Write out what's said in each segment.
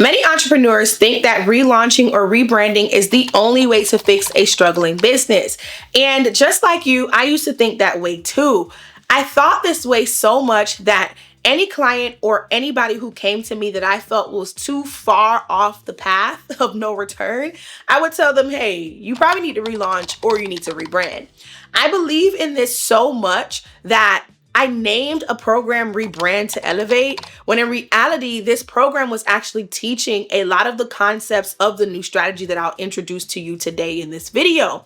Many entrepreneurs think that relaunching or rebranding is the only way to fix a struggling business. And just like you, I used to think that way too. I thought this way so much that any client or anybody who came to me that I felt was too far off the path of no return, I would tell them, hey, you probably need to relaunch or you need to rebrand. I believe in this so much that I named a program Rebrand to Elevate, when in reality, this program was actually teaching a lot of the concepts of the new strategy that I'll introduce to you today in this video.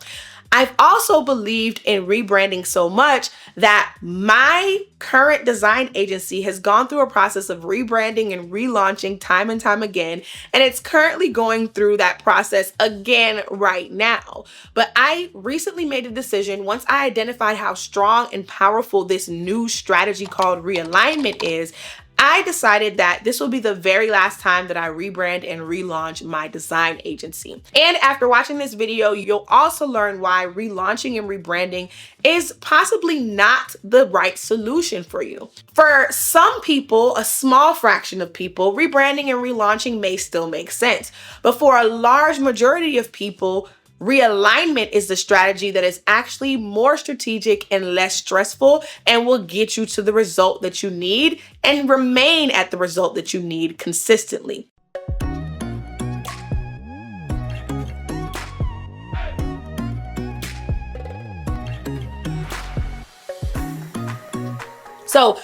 I've also believed in rebranding so much that my current design agency has gone through a process of rebranding and relaunching time and time again, and it's currently going through that process again right now. But I recently made a decision once I identified how strong and powerful this new strategy called Realignment is. I decided that this will be the very last time that I rebrand and relaunch my design agency. And after watching this video, you'll also learn why relaunching and rebranding is possibly not the right solution for you. For some people, a small fraction of people, rebranding and relaunching may still make sense. But for a large majority of people, realignment is the strategy that is actually more strategic and less stressful and will get you to the result that you need and remain at the result that you need consistently. So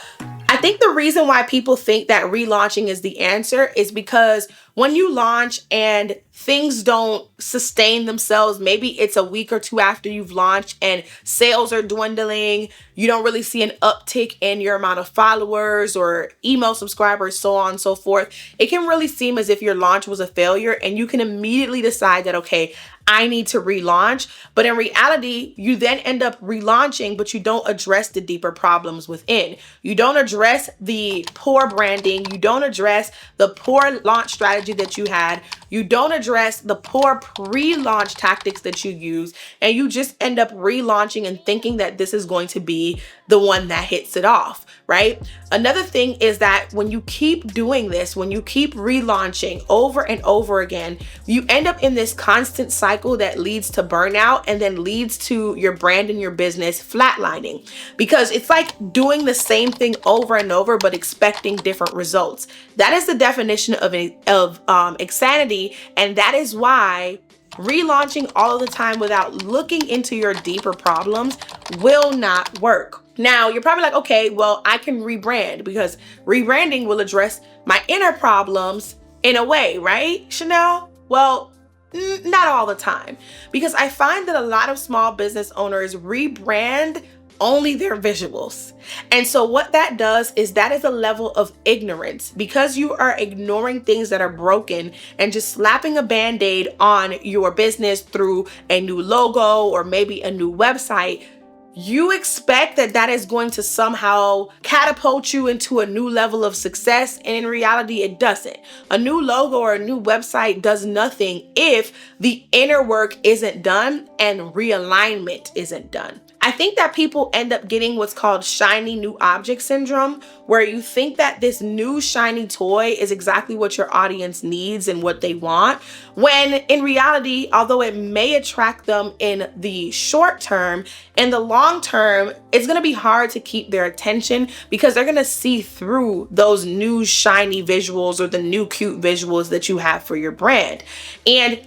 I think the reason why people think that relaunching is the answer is because when you launch and things don't sustain themselves, maybe it's a week or two after you've launched and sales are dwindling, you don't really see an uptick in your amount of followers or email subscribers, so on and so forth. It can really seem as if your launch was a failure and you can immediately decide that, okay, I need to relaunch. But in reality, you then end up relaunching, but you don't address the deeper problems within. You don't address the poor branding. You don't address the poor launch strategy that you had. You don't address the poor pre-launch tactics that you use. And you just end up relaunching and thinking that this is going to be the one that hits it off, right? Another thing is that when you keep doing this, when you keep relaunching over and over again, you end up in this constant cycle that leads to burnout and then leads to your brand and your business flatlining, because it's like doing the same thing over and over but expecting different results. That is the definition of insanity, and that is why relaunching all of the time without looking into your deeper problems will not work. Now, you're probably like, okay, well, I can rebrand because rebranding will address my inner problems in a way, right, Chanel? Well, not all the time, because I find that a lot of small business owners rebrand only their visuals. And so what that does is that is a level of ignorance, because you are ignoring things that are broken and just slapping a band-aid on your business through a new logo or maybe a new website. You expect that that is going to somehow catapult you into a new level of success, and in reality, it doesn't. A new logo or a new website does nothing if the inner work isn't done and realignment isn't done. I think that people end up getting what's called shiny new object syndrome, where you think that this new shiny toy is exactly what your audience needs and what they want, when in reality, although it may attract them in the short term, in the long term, it's going to be hard to keep their attention because they're going to see through those new shiny visuals or the new cute visuals that you have for your brand. And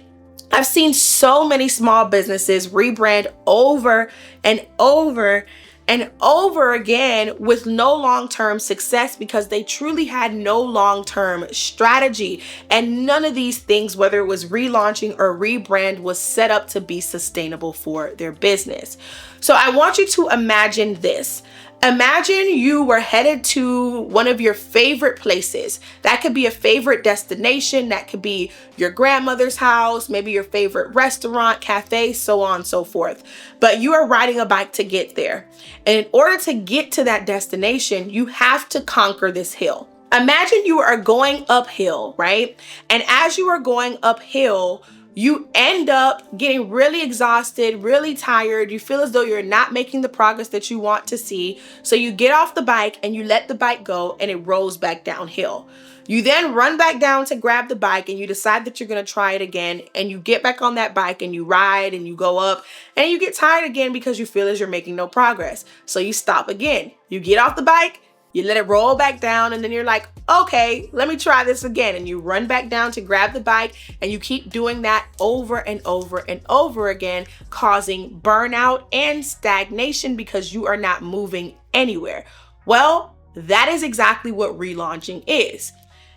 I've seen so many small businesses rebrand over and over and over again with no long-term success because they truly had no long-term strategy. And none of these things, whether it was relaunching or rebrand, was set up to be sustainable for their business. So I want you to imagine this. Imagine you were headed to one of your favorite places. That could be a favorite destination. That could be your grandmother's house, maybe your favorite restaurant, cafe, so on and so forth. But you are riding a bike to get there. And in order to get to that destination, you have to conquer this hill. Imagine you are going uphill, right? And as you are going uphill, you end up getting really exhausted, really tired. You feel as though you're not making the progress that you want to see. So you get off the bike and you let the bike go and it rolls back downhill. You then run back down to grab the bike and you decide that you're going to try it again, and you get back on that bike and you ride and you go up and you get tired again because you feel as you're making no progress. So you stop again. You get off the bike, you let it roll back down, and then you're like, okay, let me try this again. And you run back down to grab the bike, and you keep doing that over and over and over again, causing burnout and stagnation because you are not moving anywhere. Well, that is exactly what relaunching is.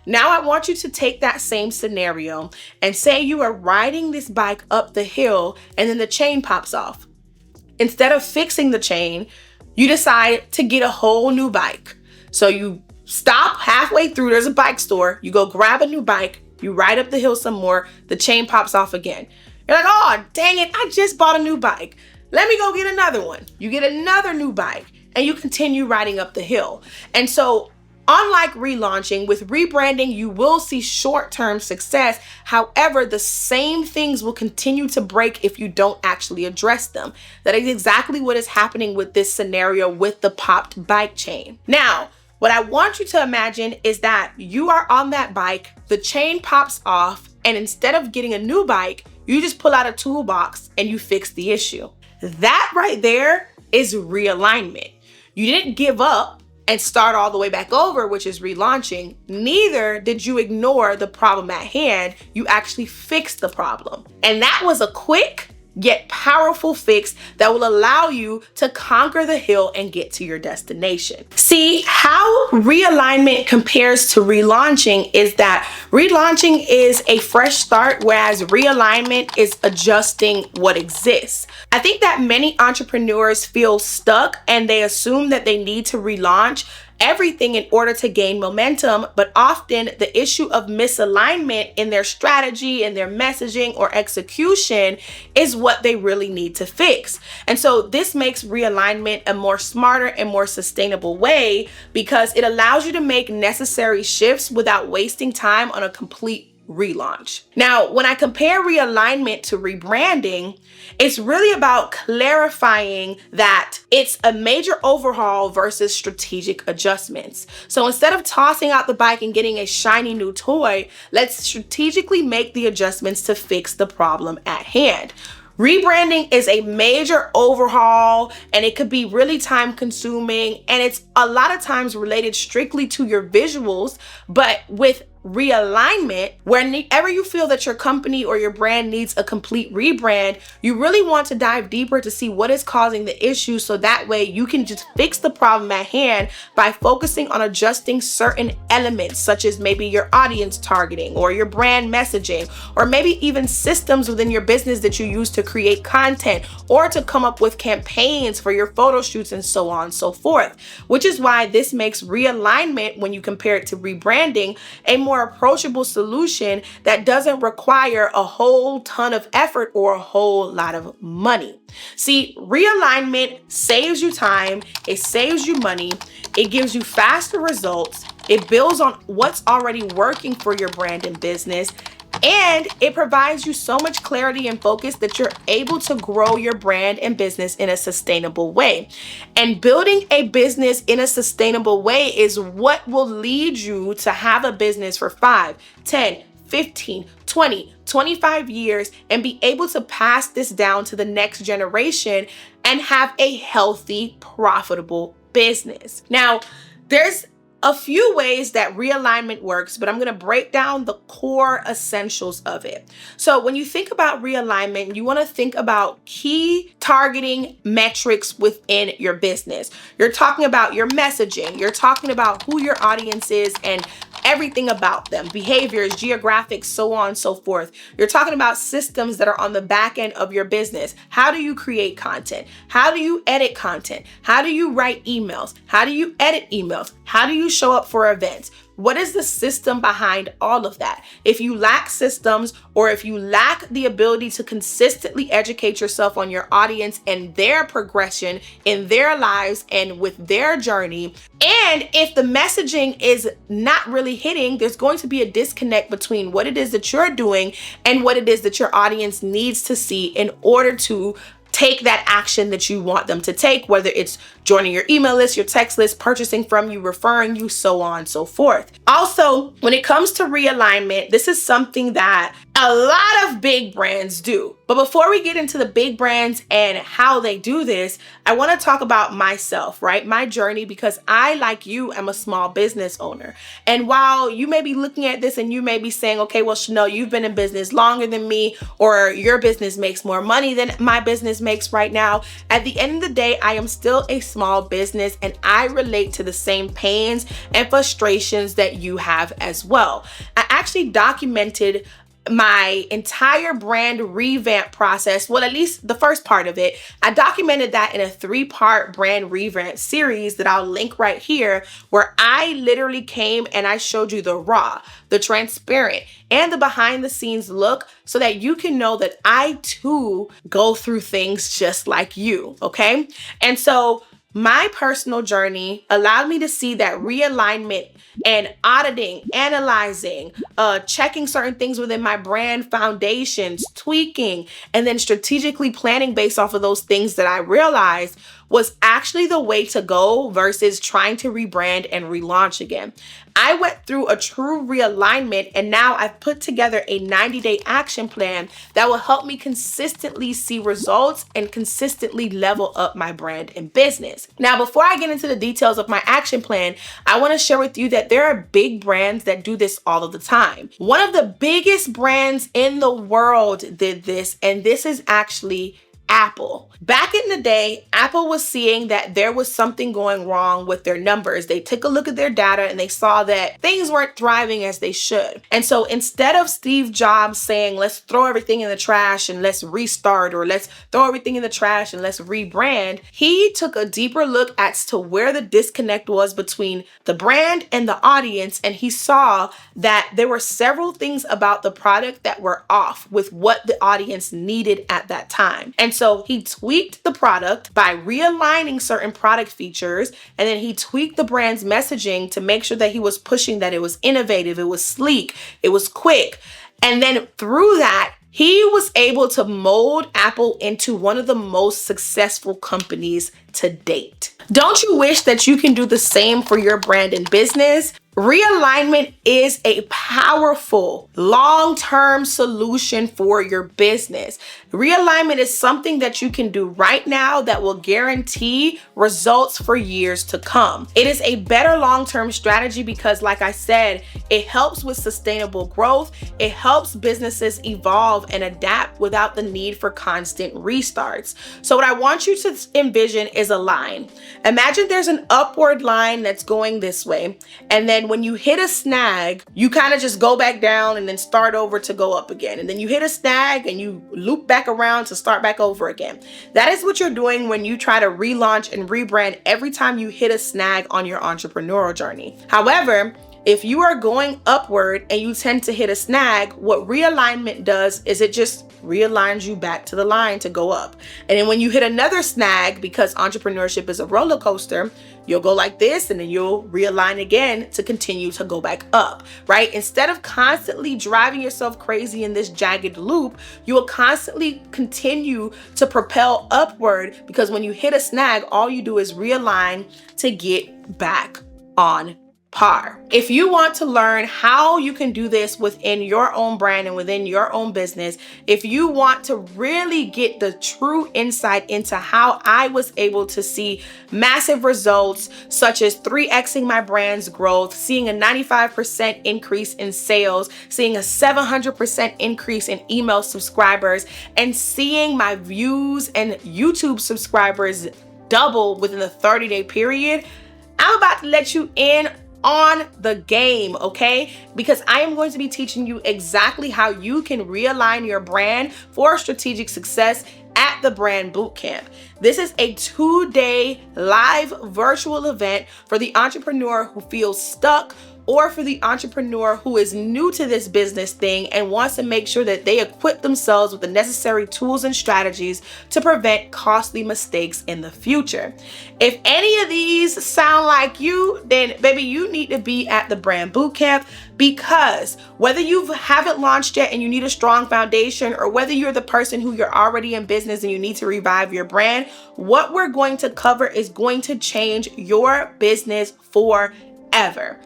Now I want you to take that same scenario and say you are riding this bike up the hill and then the chain pops off. Instead of fixing the chain, you decide to get a whole new bike. So you stop halfway through, there's a bike store, you go grab a new bike, you ride up the hill some more, the chain pops off again. You're like, oh, dang it, I just bought a new bike. Let me go get another one. You get another new bike and you continue riding up the hill. And so unlike relaunching, with rebranding, you will see short-term success. However, the same things will continue to break if you don't actually address them. That is exactly what is happening with this scenario with the popped bike chain. Now, what I want you to imagine is that you are on that bike, the chain pops off, and instead of getting a new bike, you just pull out a toolbox and you fix the issue. That right there is realignment. You didn't give up and start all the way back over, which is relaunching. Neither did you ignore the problem at hand. You actually fixed the problem. And that was a quick yet powerful fix that will allow you to conquer the hill and get to your destination. See, how realignment compares to relaunching is that relaunching is a fresh start, whereas realignment is adjusting what exists. I think that many entrepreneurs feel stuck and they assume that they need to relaunch everything in order to gain momentum, but often the issue of misalignment in their strategy, in their messaging or execution is what they really need to fix. And so this makes realignment a more smarter and more sustainable way because it allows you to make necessary shifts without wasting time on a complete relaunch. Now, when I compare realignment to rebranding, it's really about clarifying that it's a major overhaul versus strategic adjustments. So instead of tossing out the bike and getting a shiny new toy, let's strategically make the adjustments to fix the problem at hand. Rebranding is a major overhaul and it could be really time consuming, and it's a lot of times related strictly to your visuals. But with realignment, whenever you feel that your company or your brand needs a complete rebrand, you really want to dive deeper to see what is causing the issue, so that way you can just fix the problem at hand by focusing on adjusting certain elements, such as maybe your audience targeting or your brand messaging, or maybe even systems within your business that you use to create content or to come up with campaigns for your photo shoots and so on and so forth. Which is why this makes realignment, when you compare it to rebranding, a more approachable solution that doesn't require a whole ton of effort or a whole lot of money. See, realignment saves you time, it saves you money, it gives you faster results, it builds on what's already working for your brand and business, and it provides you so much clarity and focus that you're able to grow your brand and business in a sustainable way. And building a business in a sustainable way is what will lead you to have a business for 5, 10, 15, 20, 25 years and be able to pass this down to the next generation and have a healthy, profitable business. Now, there's a few ways that realignment works, but I'm going to break down the core essentials of it. So when you think about realignment, you want to think about key targeting metrics within your business. You're talking about your messaging. You're talking about who your audience is and everything about them, behaviors, geographics, so on and so forth. You're talking about systems that are on the back end of your business. How do you create content? How do you edit content? How do you write emails? How do you edit emails? How do you show up for events? What is the system behind all of that? If you lack systems, or if you lack the ability to consistently educate yourself on your audience and their progression in their lives and with their journey, and if the messaging is not really hitting, there's going to be a disconnect between what it is that you're doing and what it is that your audience needs to see in order to take that action that you want them to take, whether it's joining your email list, your text list, purchasing from you, referring you, so on and so forth. Also, when it comes to realignment, this is something that a lot of big brands do. But before we get into the big brands and how they do this, I want to talk about myself, right? My journey, because I, like you, am a small business owner. And while you may be looking at this and you may be saying, okay, well, Chanel, you've been in business longer than me, or your business makes more money than my business makes right now. At the end of the day, I am still a small business and I relate to the same pains and frustrations that you have as well. I actually documented my entire brand revamp process. Well, at least the first part of it. I documented that in a 3-part brand revamp series that I'll link right here, where I literally came and I showed you the raw, the transparent, and the behind the scenes look, so that you can know that I too go through things just like you, okay? And so my personal journey allowed me to see that realignment and auditing, analyzing, checking certain things within my brand foundations, tweaking, and then strategically planning based off of those things that I realized was actually the way to go versus trying to rebrand and relaunch again. I went through a true realignment, and now I've put together a 90-day action plan that will help me consistently see results and consistently level up my brand and business. Now, before I get into the details of my action plan, I want to share with you that there are big brands that do this all of the time. One of the biggest brands in the world did this, and this is actually Apple. Back in the day, Apple was seeing that there was something going wrong with their numbers. They took a look at their data and they saw that things weren't thriving as they should. And so instead of Steve Jobs saying, let's throw everything in the trash and let's restart, or let's throw everything in the trash and let's rebrand, he took a deeper look as to where the disconnect was between the brand and the audience. And he saw that there were several things about the product that were off with what the audience needed at that time. And so he tweaked the product by realigning certain product features, and then he tweaked the brand's messaging to make sure that he was pushing that it was innovative, it was sleek, it was quick. And then through that, he was able to mold Apple into one of the most successful companies to date. Don't you wish that you can do the same for your brand and business? Realignment is a powerful long-term solution for your business. Realignment is something that you can do right now that will guarantee results for years to come. It is a better long-term strategy because, like I said, it helps with sustainable growth. It helps businesses evolve and adapt without the need for constant restarts. So what I want you to envision is a line. Imagine there's an upward line that's going this way, and then when you hit a snag, you kind of just go back down and then start over to go up again. And then you hit a snag and you loop back around to start back over again. That is what you're doing when you try to relaunch and rebrand every time you hit a snag on your entrepreneurial journey. However, if you are going upward and you tend to hit a snag, what realignment does is it just realigns you back to the line to go up. And then when you hit another snag, because entrepreneurship is a roller coaster, you'll go like this and then you'll realign again to continue to go back up, right? Instead of constantly driving yourself crazy in this jagged loop, you will constantly continue to propel upward, because when you hit a snag, all you do is realign to get back on par. If you want to learn how you can do this within your own brand and within your own business, if you want to really get the true insight into how I was able to see massive results, such as 3xing my brand's growth, seeing a 95% increase in sales, seeing a 700% increase in email subscribers, and seeing my views and YouTube subscribers double within a 30-day period, I'm about to let you in on the game, okay? Because I am going to be teaching you exactly how you can realign your brand for strategic success at the Brand Bootcamp. This is a 2-day live virtual event for the entrepreneur who feels stuck, or for the entrepreneur who is new to this business thing and wants to make sure that they equip themselves with the necessary tools and strategies to prevent costly mistakes in the future. If any of these sound like you, then baby, you need to be at the Brand Bootcamp, because whether you haven't launched yet and you need a strong foundation, or whether you're the person who you're already in business and you need to revive your brand, what we're going to cover is going to change your business forever.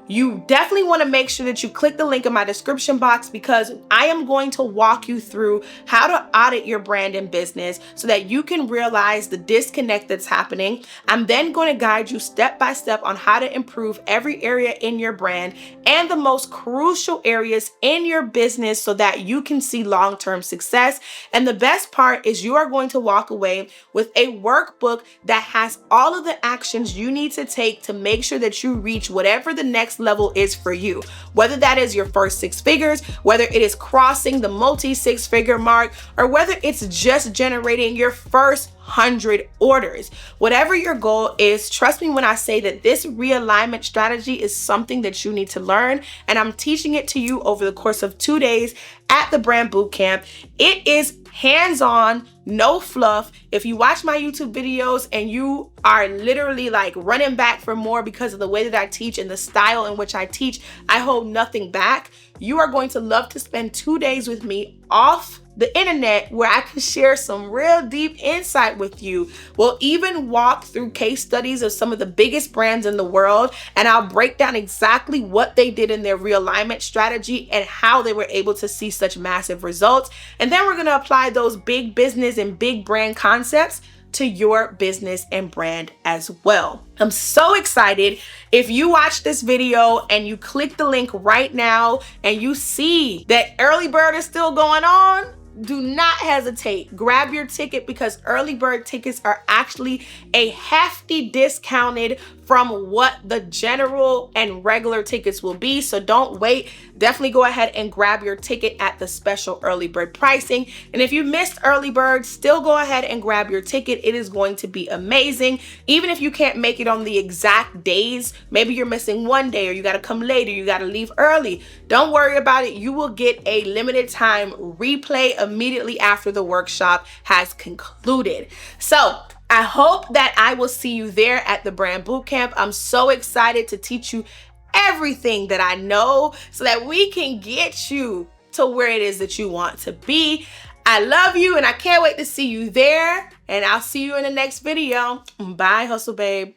You definitely want to make sure that you click the link in my description box, because I am going to walk you through how to audit your brand and business so that you can realize the disconnect that's happening. I'm then going to guide you step by step on how to improve every area in your brand and the most crucial areas in your business so that you can see long-term success. And the best part is you are going to walk away with a workbook that has all of the actions you need to take to make sure that you reach whatever the next level is for you. Whether that is your first 6 figures, whether it is crossing the multi-6-figure mark, or whether it's just generating your first 100 orders. Whatever your goal is, trust me when I say that this realignment strategy is something that you need to learn, and I'm teaching it to you over the course of 2 days at the Brand Bootcamp. It is hands-on, no fluff. If you watch my YouTube videos and you are literally like running back for more because of the way that I teach and the style in which I teach, I hold nothing back. You are going to love to spend 2 days with me off the internet, where I can share some real deep insight with you. We'll even walk through case studies of some of the biggest brands in the world, and I'll break down exactly what they did in their realignment strategy and how they were able to see such massive results. And then we're going to apply those big business and big brand concepts to your business and brand as well. I'm so excited. If you watch this video and you click the link right now and you see that early bird is still going on, do not hesitate. Grab your ticket, because early bird tickets are actually a hefty discounted from what the general and regular tickets will be. So don't wait. Definitely go ahead and grab your ticket at the special early bird pricing. And if you missed early bird, still go ahead and grab your ticket. It is going to be amazing. Even if you can't make it on the exact days, maybe you're missing one day, or you got to come later, you got to leave early. Don't worry about it. You will get a limited time replay immediately after the workshop has concluded. So I hope that I will see you there at the Brand Bootcamp. I'm so excited to teach you everything that I know so that we can get you to where it is that you want to be. I love you, and I can't wait to see you there. And I'll see you in the next video. Bye, Hustle Babe.